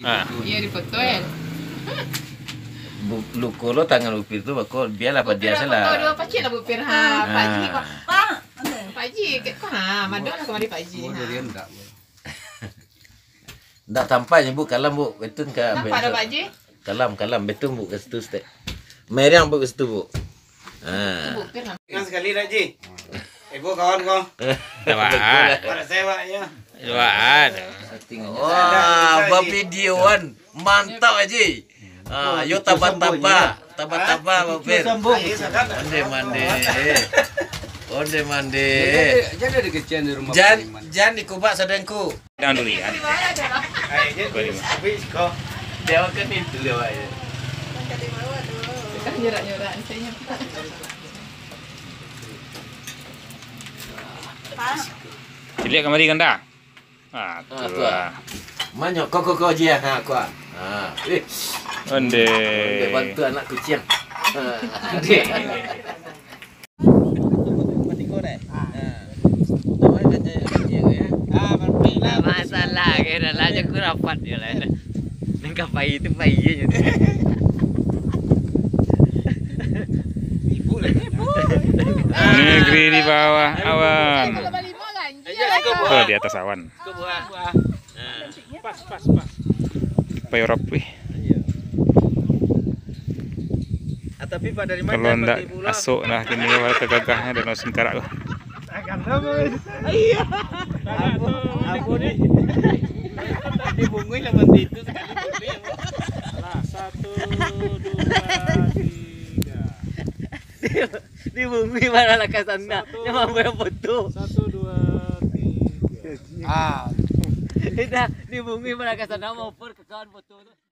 Iya dipoto kan. Luko lo tangan upir tu bakal biarlah pada dia salah. Dua pacik lah bupir ha. Pakji kok. Pakji kok ha. Madon lah kemari pakji. Ndak tampaknya bu kalam bu betun ke. Nampak ada pakji? Kalam betun bu ke situ stek. Meriang bu ke situ bu. Bupir lah. Ingat sekali dah Ji. Ibu kawan kau. Jawaan. Pada sewa ya. Jawaan. Wah, videoan mantap aja. Yo taba-taba bupir. Onde mande. Jangan ada kecian di rumah. Jan dikubak sadengku. Jangan dulu ya. Habis kau. Dia kan itu lewat ya. Kan nyerak-nyerak saya. Lihat kamari kan dah. Tu ah. Manyo kok je ha aku. Onde. Bantu anak kucing. Masalah kira lah je rapat je lah. Nang kapai itu pai je. Negeri di bawah awan. Kalau balik mah kan. Oh, di atas awan. Pas. Supaya rapi. Tapi Pak dari Kalau ndak asuk nah kini wala tegagahnya dan singkarak lah. Iya. Aku nih. Dibungui lawan itu sekali. Salah 1 2 3. Dibungui mana lah kat sana. Yang mampu yang foto. 1 2 3. Dah dibungui mana kat sana mau per ke kawan foto tu.